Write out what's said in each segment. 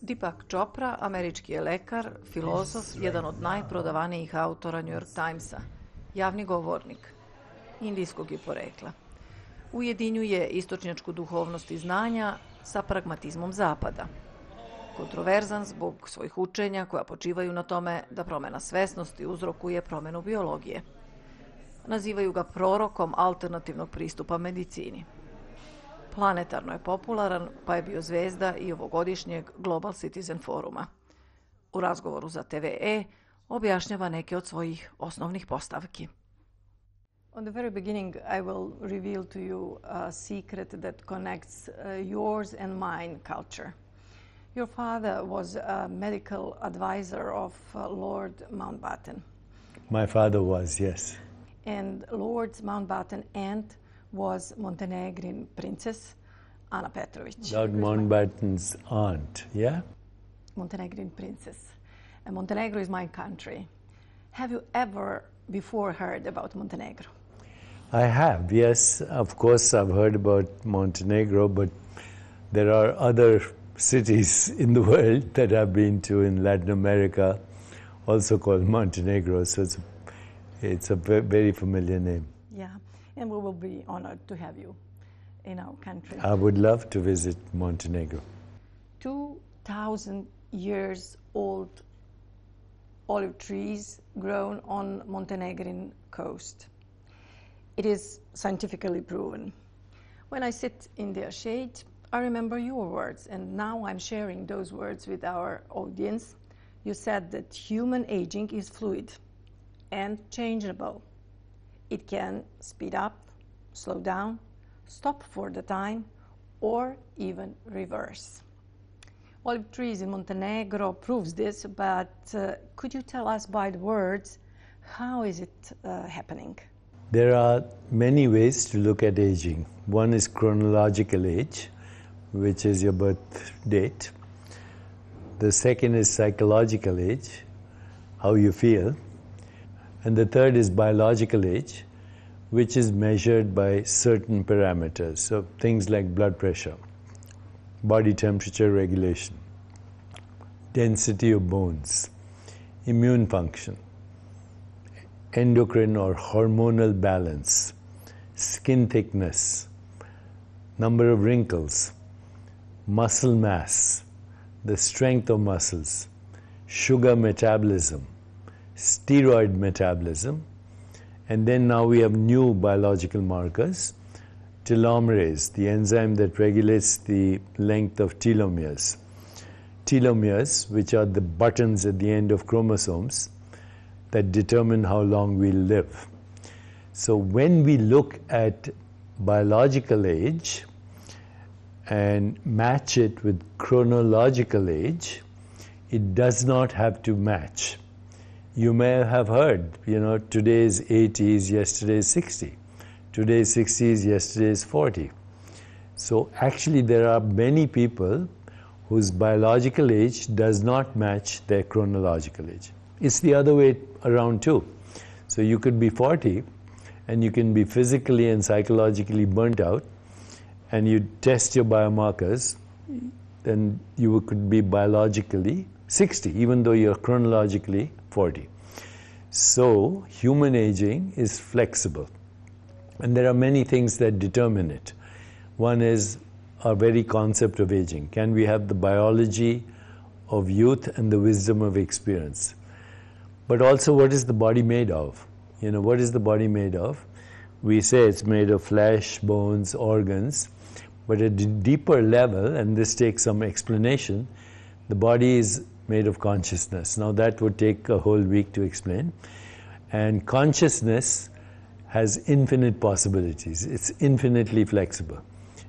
Dipak Čopra, američki je lekar, filozof, jedan od najprodavanijih autora New York Timesa, javni govornik, indijskog je porekla. Ujedinjuje istočnjačku duhovnost i znanja sa pragmatizmom zapada. Kontroverzan zbog svojih učenja koja počivaju na tome da promjena svesnosti uzrokuje promjenu biologije. Nazivaju ga prorokom alternativnog pristupa medicini. Planetarno je popularan, pa je bio zvezda i ovogodišnjeg Global Citizen foruma. U razgovoru za TVE objašnjava neke od svojih osnovnih postavki. On the very beginning, I will reveal to you a secret that connects yours and mine culture. Your father was a medical advisor of Lord Mountbatten. My father was, yes. And Lord Mountbatten aunt was Montenegrin princess Ana Petrović. Lord Mountbatten's aunt, yeah? Montenegrin princess. And Montenegro is my country. Have you ever before heard about Montenegro? I have, yes. Of course, I've heard about Montenegro, but there are other cities in the world that I've been to in Latin America, also called Montenegro, so it's a very familiar name. Yeah, and we will be honored to have you in our country. I would love to visit Montenegro. 2,000 years old olive trees grown on Montenegrin coast. It is scientifically proven. When I sit in their shade, I remember your words, and now I'm sharing those words with our audience. You said that human aging is fluid and changeable. It can speed up, slow down, stop for the time, or even reverse. Olive trees in Montenegro proves this, but could you tell us by the words, how is it happening? There are many ways to look at aging. One is chronological age, which is your birth date. The second is psychological age, how you feel. And the third is biological age, which is measured by certain parameters. So things like blood pressure, body temperature regulation, density of bones, immune function, endocrine or hormonal balance, skin thickness, number of wrinkles, muscle mass, the strength of muscles, sugar metabolism, steroid metabolism, and then now we have new biological markers, telomerase, the enzyme that regulates the length of telomeres. Telomeres, which are the buttons at the end of chromosomes that determine how long we'll live. So when we look at biological age and match it with chronological age, it does not have to match. You may have heard, today is 80s, yesterday is 60. Today is 60s, yesterday is 40. So actually there are many people whose biological age does not match their chronological age. It's the other way around too. So you could be 40 and you can be physically and psychologically burnt out, and you test your biomarkers, then you could be biologically 60, even though you're chronologically 40. So human aging is flexible. And there are many things that determine it. One is our very concept of aging. Can we have the biology of youth and the wisdom of experience? But also, what is the body made of? What is the body made of? We say it's made of flesh, bones, organs, but at a deeper level, and this takes some explanation, the body is made of consciousness. Now that would take a whole week to explain. And consciousness has infinite possibilities. It's infinitely flexible.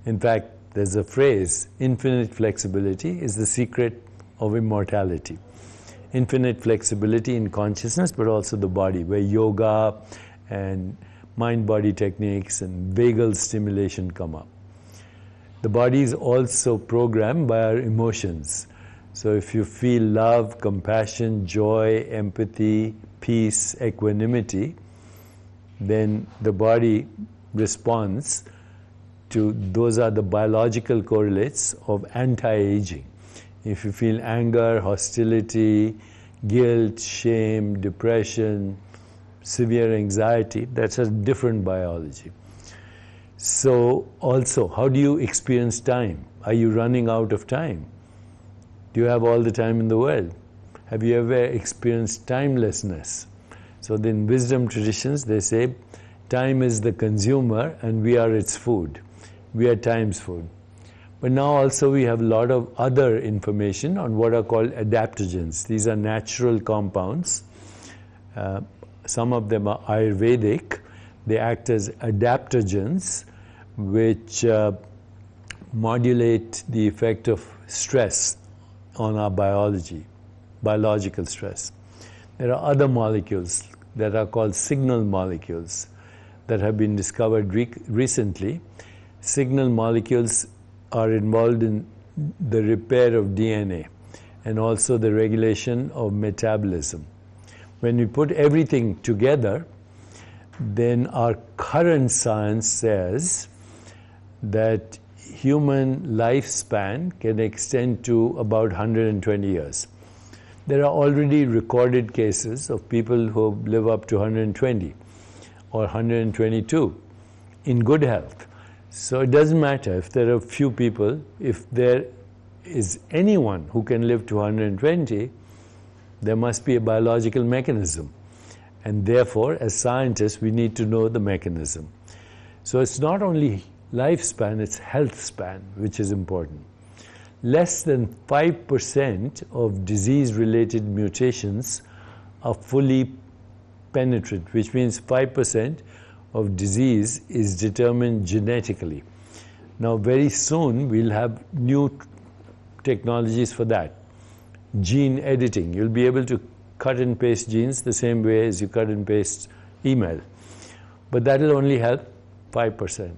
In fact, there's a phrase, infinite flexibility is the secret of immortality. Infinite flexibility in consciousness, but also the body, where yoga and mind-body techniques and vagal stimulation come up. The body is also programmed by our emotions. So if you feel love, compassion, joy, empathy, peace, equanimity, then the body responds to, those are the biological correlates of anti-aging. If you feel anger, hostility, guilt, shame, depression, severe anxiety, that's a different biology. So also, how do you experience time? Are you running out of time? Do you have all the time in the world? Have you ever experienced timelessness? So in wisdom traditions, they say, time is the consumer and we are its food. We are time's food. But now also we have a lot of other information on what are called adaptogens. These are natural compounds. Some of them are Ayurvedic. They act as adaptogens which modulate the effect of stress on our biological stress. There are other molecules that are called signal molecules that have been discovered recently. Signal molecules are involved in the repair of DNA and also the regulation of metabolism. When we put everything together, then our current science says that human lifespan can extend to about 120 years. There are already recorded cases of people who live up to 120 or 122 in good health. So it doesn't matter if there are few people, if there is anyone who can live to 120, there must be a biological mechanism. And therefore, as scientists, we need to know the mechanism. So it's not only lifespan, it's health span, which is important. Less than 5% of disease-related mutations are fully penetrant, which means 5% of disease is determined genetically. Now, very soon, we'll have new technologies for that. Gene editing. You'll be able to cut and paste genes the same way as you cut and paste email. But that will only help 5%.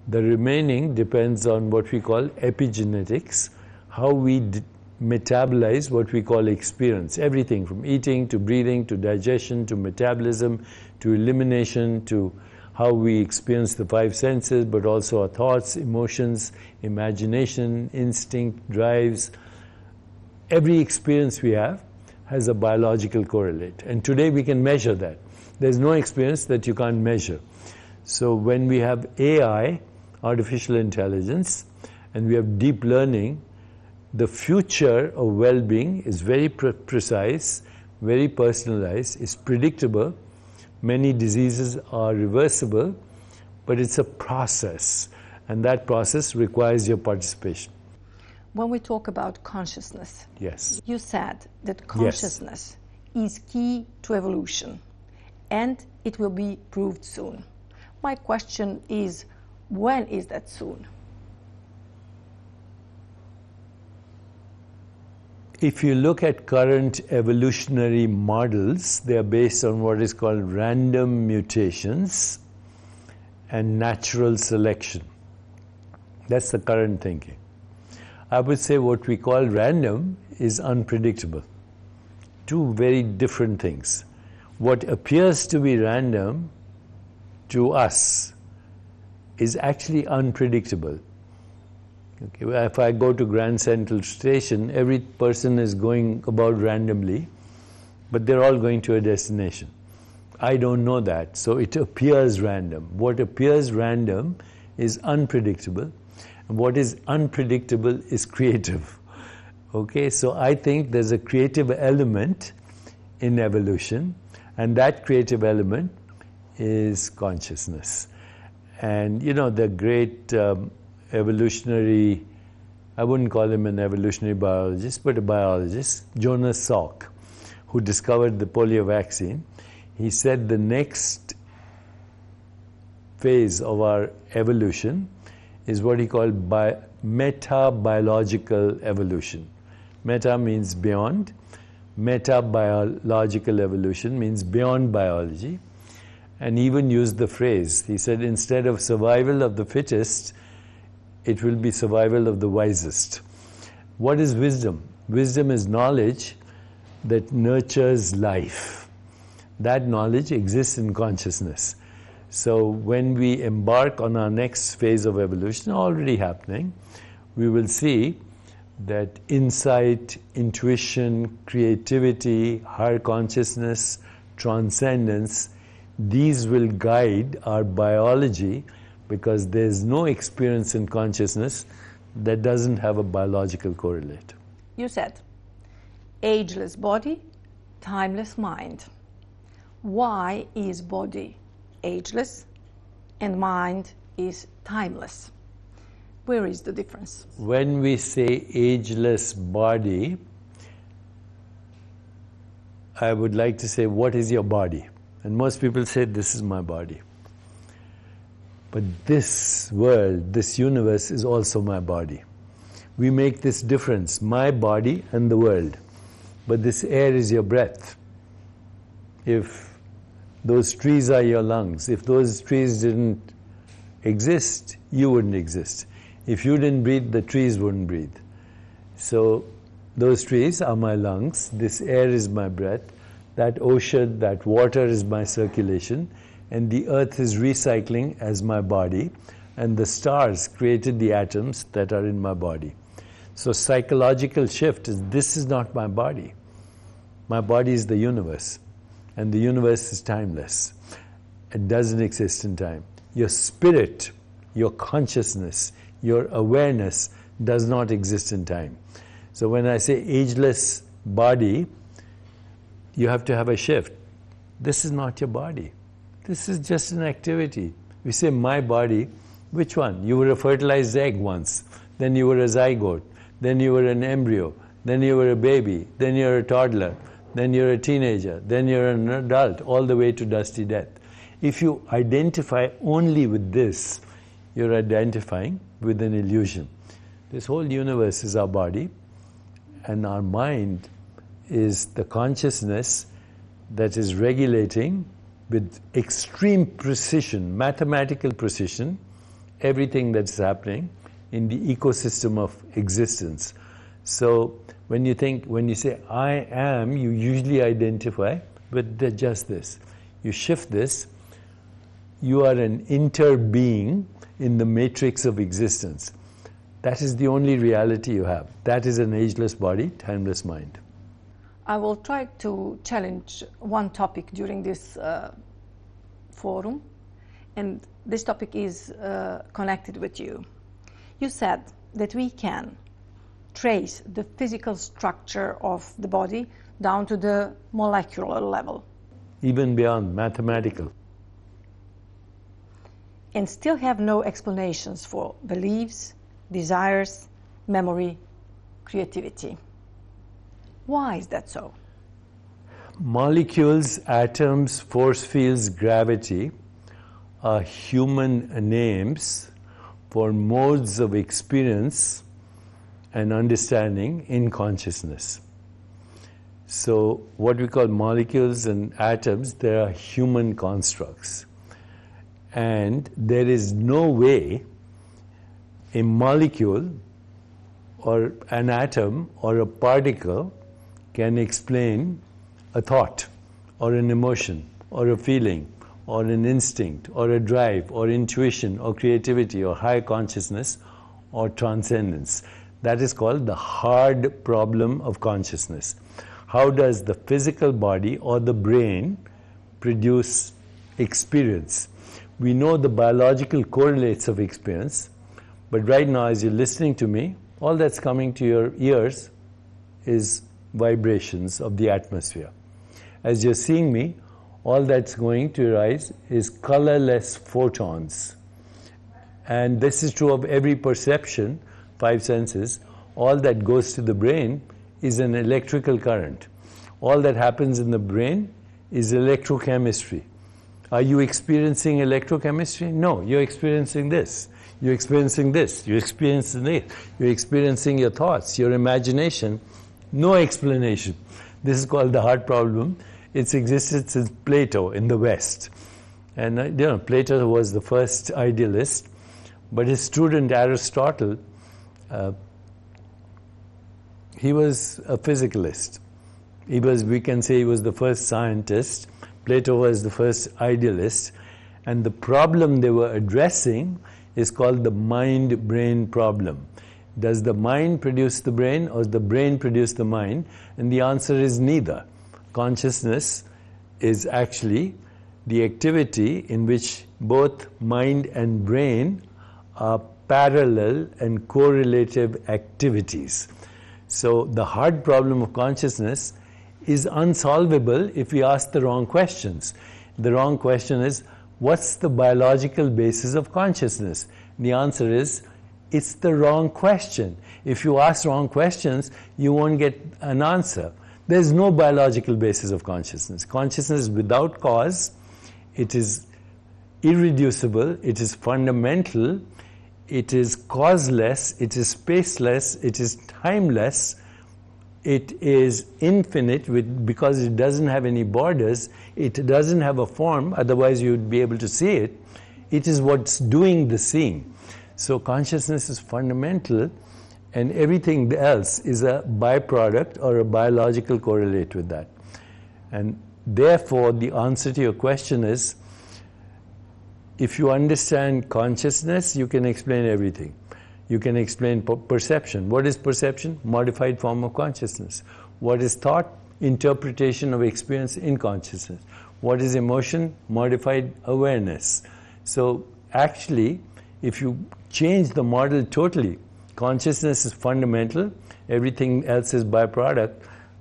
The remaining depends on what we call epigenetics, how we metabolize what we call experience. Everything from eating to breathing to digestion to metabolism to elimination to how we experience the five senses, but also our thoughts, emotions, imagination, instinct, drives. Every experience we have has a biological correlate. And today we can measure that. There's no experience that you can't measure. So when we have AI, artificial intelligence, and we have deep learning, the future of well-being is very precise, very personalized, is predictable. Many diseases are reversible, but it's a process, and that process requires your participation. When we talk about consciousness, yes, you said that consciousness is key to evolution, and it will be proved soon. My question is, when is that soon? If you look at current evolutionary models, they are based on what is called random mutations and natural selection. That's the current thinking. I would say what we call random is unpredictable. Two very different things. What appears to be random to us is actually unpredictable. Okay, if I go to Grand Central Station, every person is going about randomly, but they're all going to a destination. I don't know that, so it appears random. What appears random is unpredictable, and what is unpredictable is creative. Okay, so I think there's a creative element in evolution, and that creative element is consciousness. And you know, the great evolutionary, I wouldn't call him an evolutionary biologist, but a biologist, Jonas Salk, who discovered the polio vaccine, he said the next phase of our evolution is what he called meta-biological evolution. Meta means beyond. Meta-biological evolution means beyond biology. And even used the phrase, he said, instead of survival of the fittest, it will be survival of the wisest. What is wisdom? Wisdom is knowledge that nurtures life. That knowledge exists in consciousness. So when we embark on our next phase of evolution, already happening, we will see that insight, intuition, creativity, higher consciousness, transcendence, these will guide our biology, because there's no experience in consciousness that doesn't have a biological correlate. You said, ageless body, timeless mind. Why is body ageless and mind is timeless? Where is the difference? When we say ageless body, I would like to say, what is your body? And most people say, this is my body. But this world, this universe is also my body. We make this difference, my body and the world. But this air is your breath. If those trees are your lungs, if those trees didn't exist, you wouldn't exist. If you didn't breathe, the trees wouldn't breathe. So those trees are my lungs, this air is my breath, that ocean, that water is my circulation, and the earth is recycling as my body, and the stars created the atoms that are in my body. So psychological shift is, this is not my body. My body is the universe, and the universe is timeless. It doesn't exist in time. Your spirit, your consciousness, your awareness does not exist in time. So when I say ageless body, you have to have a shift. This is not your body. This is just an activity. We say my body, which one? You were a fertilized egg once, then you were a zygote, then you were an embryo, then you were a baby, then you're a toddler, then you're a teenager, then you're an adult, all the way to dusty death. If you identify only with this, you're identifying with an illusion. This whole universe is our body, and our mind is the consciousness that is regulating with extreme precision, mathematical precision, everything that's happening in the ecosystem of existence. So when you say I am, you usually identify with just this. You shift this, you are an interbeing in the matrix of existence. That is the only reality you have. That is an ageless body, timeless mind. I will try to challenge one topic during this forum, and this topic is connected with you. You said that we can trace the physical structure of the body down to the molecular level. Even beyond, mathematical. And still have no explanations for beliefs, desires, memory, creativity. Why is that so? Molecules, atoms, force fields, gravity are human names for modes of experience and understanding in consciousness. So what we call molecules and atoms, they are human constructs. And there is no way a molecule or an atom or a particle can explain a thought or an emotion or a feeling or an instinct or a drive or intuition or creativity or higher consciousness or transcendence. That is called the hard problem of consciousness. How does the physical body or the brain produce experience? We know the biological correlates of experience, but right now as you're listening to me, all that's coming to your ears is vibrations of the atmosphere. As you're seeing me, all that's going to your eyes is colorless photons. And this is true of every perception, 5 senses. All that goes to the brain is an electrical current. All that happens in the brain is electrochemistry. Are you experiencing electrochemistry? No, you're experiencing this. You're experiencing this. You're experiencing this. You're experiencing your thoughts, your imagination. No explanation. This is called the hard problem. It's existed since Plato in the West. And Plato was the first idealist, but his student Aristotle, he was a physicalist. We can say he was the first scientist. Plato was the first idealist. And the problem they were addressing is called the mind-brain problem. Does the mind produce the brain or the brain produce the mind? And the answer is neither. Consciousness is actually the activity in which both mind and brain are parallel and correlative activities. So the hard problem of consciousness is unsolvable if we ask the wrong questions. The wrong question is, what's the biological basis of consciousness? The answer is, it's the wrong question. If you ask wrong questions, you won't get an answer. There's no biological basis of consciousness. Consciousness is without cause. It is irreducible. It is fundamental. It is causeless. It is spaceless. It is timeless. It is infinite because it doesn't have any borders. It doesn't have a form, otherwise you'd be able to see it. It is what's doing the seeing. So consciousness is fundamental, and everything else is a byproduct or a biological correlate with that. And therefore, the answer to your question is, if you understand consciousness, you can explain everything. You can explain perception. What is perception? Modified form of consciousness. What is thought? Interpretation of experience in consciousness. What is emotion? Modified awareness. So actually, if you change the model totally, consciousness is fundamental, everything else is byproduct,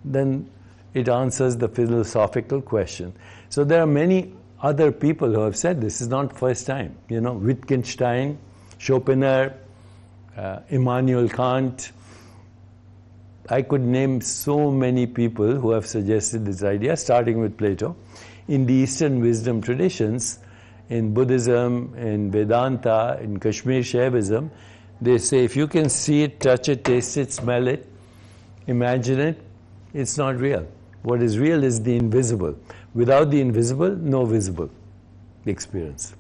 then it answers the philosophical question. So there are many other people who have said this. Is not first time. Wittgenstein, Schopenhauer, Immanuel Kant. I could name so many people who have suggested this idea, starting with Plato. In the Eastern wisdom traditions, in Buddhism, in Vedanta, in Kashmir Shaivism, they say if you can see it, touch it, taste it, smell it, imagine it, it's not real. What is real is the invisible. Without the invisible, no visible experience.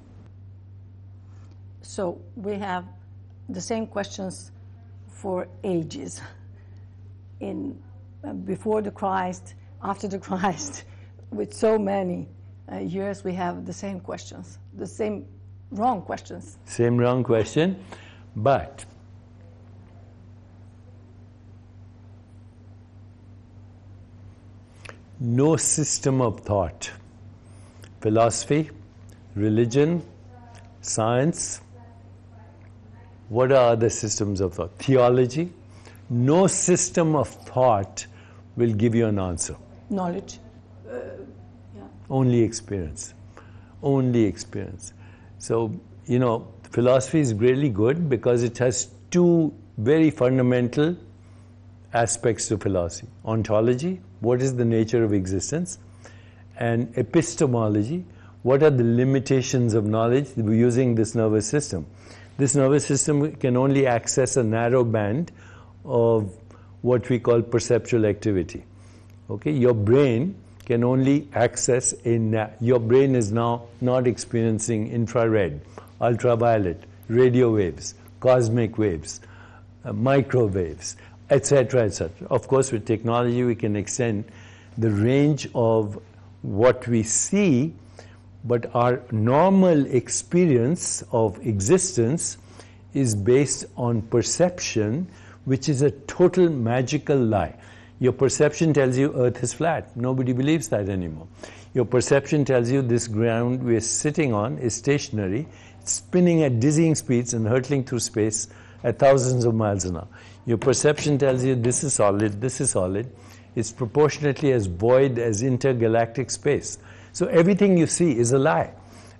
So we have the same questions for ages. Before the Christ, after the Christ, with so many years, we have the same questions, the same wrong questions. Same wrong question, but no system of thought, philosophy, religion, science, what are other systems of thought? Theology, no system of thought will give you an answer. Knowledge. Only experience. Only experience. So, philosophy is really good because it has two very fundamental aspects to philosophy. Ontology, what is the nature of existence? And epistemology, what are the limitations of knowledge using this nervous system? This nervous system can only access a narrow band of what we call perceptual activity. Okay, your brain can only access your brain is now not experiencing infrared, ultraviolet, radio waves, cosmic waves, microwaves, etc., etc. Of course, with technology, we can extend the range of what we see, but our normal experience of existence is based on perception, which is a total magical lie. Your perception tells you Earth is flat. Nobody believes that anymore. Your perception tells you this ground we're sitting on is stationary, it's spinning at dizzying speeds and hurtling through space at thousands of miles an hour. Your perception tells you this is solid, this is solid. It's proportionately as void as intergalactic space. So everything you see is a lie.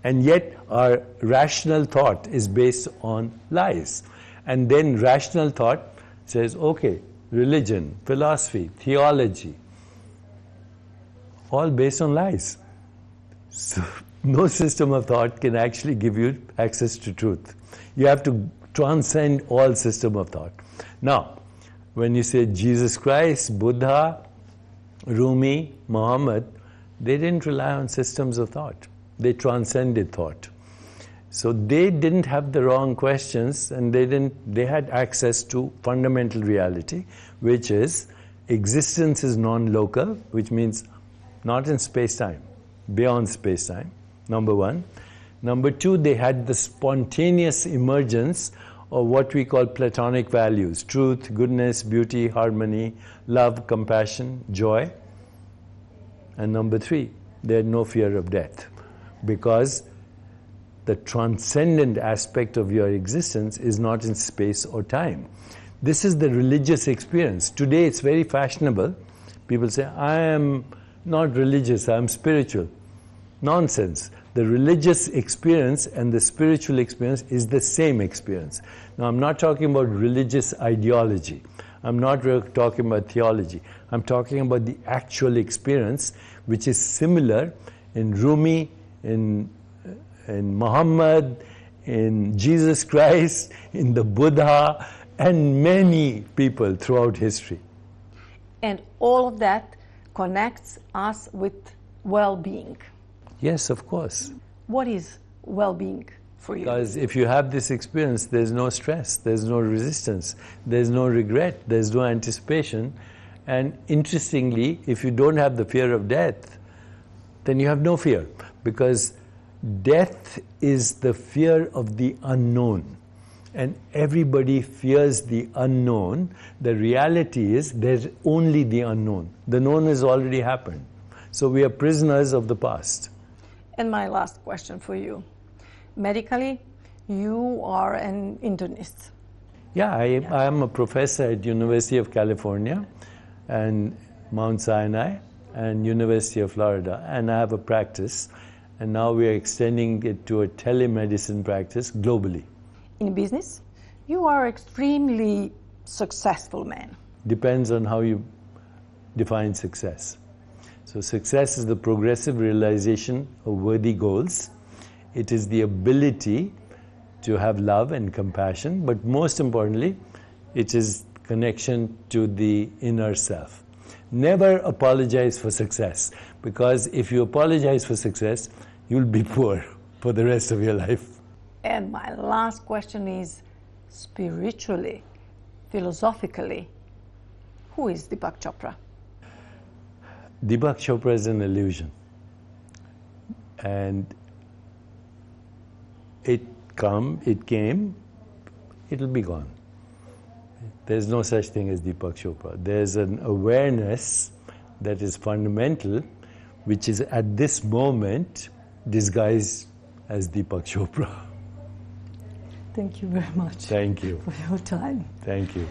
And yet our rational thought is based on lies. And then rational thought says, okay, religion, philosophy, theology, all based on lies. So no system of thought can actually give you access to truth. You have to transcend all system of thought. Now, when you say Jesus Christ, Buddha, Rumi, Muhammad, they didn't rely on systems of thought. They transcended thought. So they didn't have the wrong questions, and they had access to fundamental reality, which is existence is non-local, which means not in space-time, beyond space-time, number one. Number two, they had the spontaneous emergence or what we call Platonic values: truth, goodness, beauty, harmony, love, compassion, joy. And number 3, there's no fear of death, because the transcendent aspect of your existence is not in space or time. This is the religious experience. Today it's very fashionable. People say, I am not religious, I am spiritual. Nonsense. The religious experience and the spiritual experience is the same experience. Now, I'm not talking about religious ideology. I'm not talking about theology. I'm talking about the actual experience, which is similar in Rumi, in Muhammad, in Jesus Christ, in the Buddha, and many people throughout history. And all of that connects us with well-being. Yes, of course. What is well-being for you? Because if you have this experience, there's no stress, there's no resistance, there's no regret, there's no anticipation. And interestingly, if you don't have the fear of death, then you have no fear, because death is the fear of the unknown. And everybody fears the unknown. The reality is there's only the unknown. The known has already happened. So we are prisoners of the past. And my last question for you. Medically, you are an internist. Yeah, I am a professor at University of California and Mount Sinai and University of Florida. And I have a practice. And now we are extending it to a telemedicine practice globally. In business, you are extremely successful man. Depends on how you define success. So success is the progressive realization of worthy goals. It is the ability to have love and compassion, but most importantly, it is connection to the inner self. Never apologize for success, because if you apologize for success, you'll be poor for the rest of your life. And my last question is, spiritually, philosophically, who is Dipak Čopra? Dipak Čopra is an illusion. And it came, it'll be gone. There's no such thing as Dipak Čopra. There's an awareness that is fundamental, which is at this moment disguised as Dipak Čopra. Thank you very much. Thank you. For your time. Thank you.